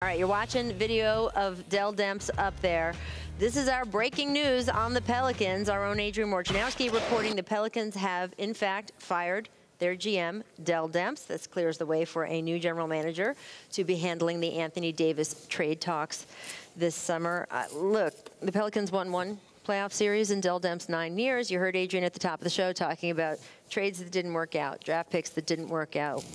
All right, you're watching video of Dell Demps up there. This is our breaking news on the Pelicans. Our own Adrian Wojnarowski reporting the Pelicans have, in fact, fired their GM, Dell Demps. This clears the way for a new general manager to be handling the Anthony Davis trade talks this summer. Look, the Pelicans won one playoff series in Dell Demps' 9 years. You heard Adrian at the top of the show talking about trades that didn't work out, draft picks that didn't work out.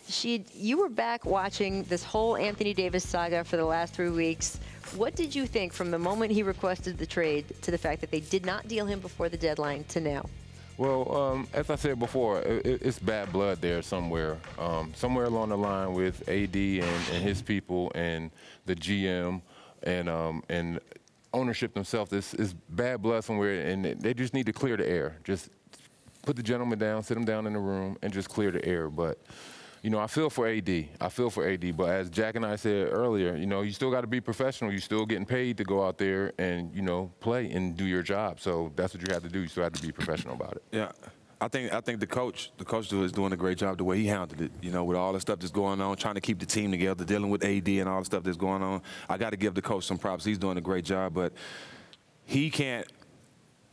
You were back watching this whole Anthony Davis saga for the last 3 weeks. What did you think from the moment he requested the trade to the fact that they did not deal him before the deadline to now? Well, as I said before, it's bad blood there somewhere. Somewhere along the line with AD and his people and the GM and ownership themselves. Is bad blood somewhere, and they just need to clear the air. Just put the gentleman down, sit him down in the room, and just clear the air. But you know, I feel for AD. But as Jack and I said earlier, you know, you still got to be professional. You're still getting paid to go out there and, you know, play and do your job. So that's what you have to do. You still have to be professional about it. Yeah. I think the coach is doing a great job the way he handled it, you know, with all the stuff that's going on, trying to keep the team together, dealing with AD and all the stuff that's going on. I got to give the coach some props. He's doing a great job, but he can't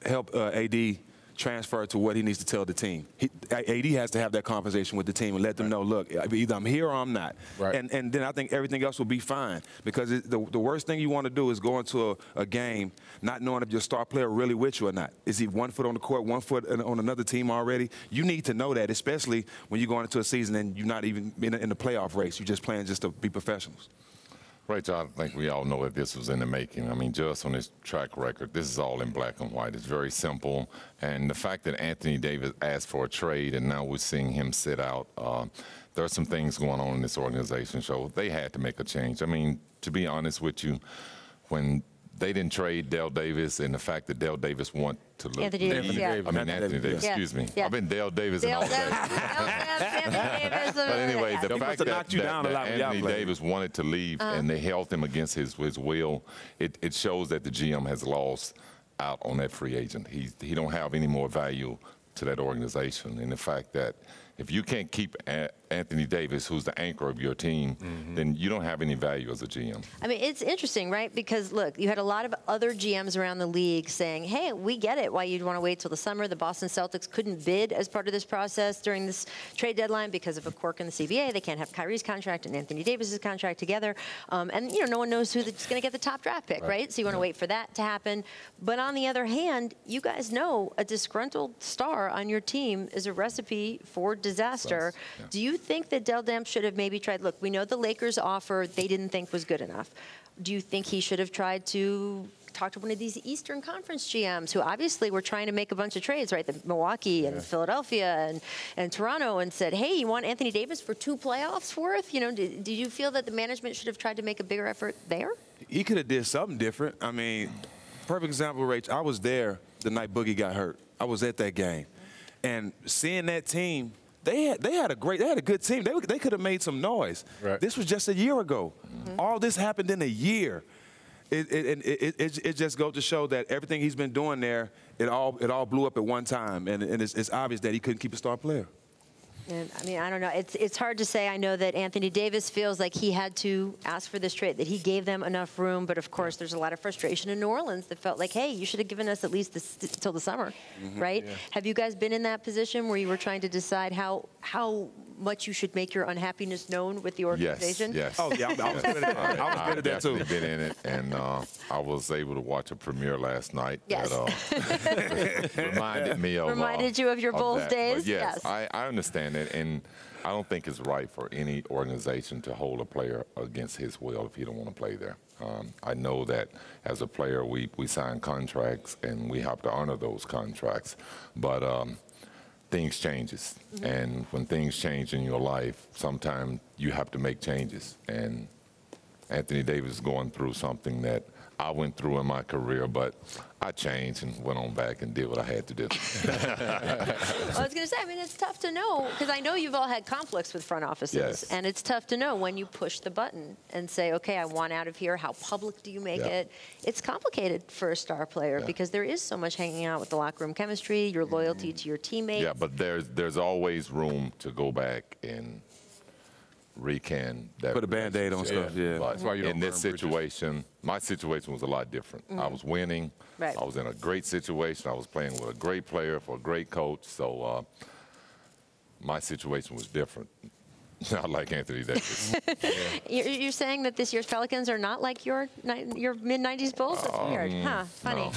help AD transfer to what he needs to tell the team. AD has to have that conversation with the team and let them know, look, either I'm here or I'm not. Right. And then I think everything else will be fine, because the worst thing you want to do is go into a game not knowing if your star player really with you or not. Is he 1 foot on the court, 1 foot on another team already? You need to know that, especially when you're going into a season and you're not even in the playoff race. You're just playing just to be professionals. Right, John, I think we all know that this was in the making. I mean, just on his track record, this is all in black and white. It's very simple. And the fact that Anthony Davis asked for a trade and now we're seeing him sit out, there are some things going on in this organization, so they had to make a change. I mean, to be honest with you, when they didn't trade Dell Davis, and the fact that Dell Davis want to look. Anthony Davis, yeah. I mean, Anthony Davis, excuse me. I've been Dell Davis and all that. But anyway, the fact that Anthony Davis wanted to leave and they held him against his will, it shows that the GM has lost out on that free agent. He don't have any more value to that organization. And the fact that if you can't keep Anthony Davis, who's the anchor of your team, then you don't have any value as a GM. I mean, it's interesting, right? Because, look, you had a lot of other GMs around the league saying, hey, we get it, why you'd want to wait till the summer. The Boston Celtics couldn't bid as part of this process during this trade deadline because of a quirk in the CBA. They can't have Kyrie's contract and Anthony Davis's contract together. And, you know, no one knows who's going to get the top draft pick, right? So you want to wait for that to happen. But on the other hand, you guys know a disgruntled star on your team is a recipe for disaster. Yeah. Do you think that Dell Demps should have maybe tried, look, we know the Lakers offer they didn't think was good enough. Do you think he should have tried to talk to one of these Eastern Conference GMs who obviously were trying to make a bunch of trades, right? The Milwaukee and Philadelphia and Toronto, and said, hey, you want Anthony Davis for 2 playoffs worth? You know, did you feel that the management should have tried to make a bigger effort there? He could have did something different. I mean, perfect example, Rach, I was there the night Boogie got hurt. I was at that game. And seeing that team, they had a good team. They could have made some noise. Right. This was just a year ago. All this happened in a year. It just goes to show that everything he's been doing there, it all blew up at one time, and it's obvious that he couldn't keep a star player. And, I mean, I don't know. It's hard to say. I know that Anthony Davis feels like he had to ask for this trade, that he gave them enough room. But, of course, there's a lot of frustration in New Orleans that felt like, hey, you should have given us at least till the summer, right? Yeah. Have you guys been in that position where you were trying to decide how much you should make your unhappiness known with the organization? Yes. Oh, yeah, I was good at that, too. I've been in it, and I was able to watch a premiere last night. Yes. That reminded me of Reminded you of your Bulls days? But yes, I understand it, and I don't think it's right for any organization to hold a player against his will if he don't want to play there. I know that as a player, we sign contracts, and we have to honor those contracts. But things changes, and when things change in your life, sometimes you have to make changes. And Anthony Davis is going through something that I went through in my career, but I changed and went on back and did what I had to do. Well, I was going to say, I mean, it's tough to know, because I know you've all had conflicts with front offices, and it's tough to know when you push the button and say, okay, I want out of here. How public do you make it? It's complicated for a star player because there is so much hanging out with the locker room chemistry, your loyalty to your teammates. Yeah, but there's always room to go back and recant that. Put a Band-Aid on stuff, yeah. But That's why you don't in this burn bridges. situation, my situation was a lot different. I was winning. Right. I was in a great situation. I was playing with a great player for a great coach. So my situation was different. Not like Anthony Davis. You're saying that this year's Pelicans are not like your mid-'90s Bulls? That's weird, huh? Funny. No.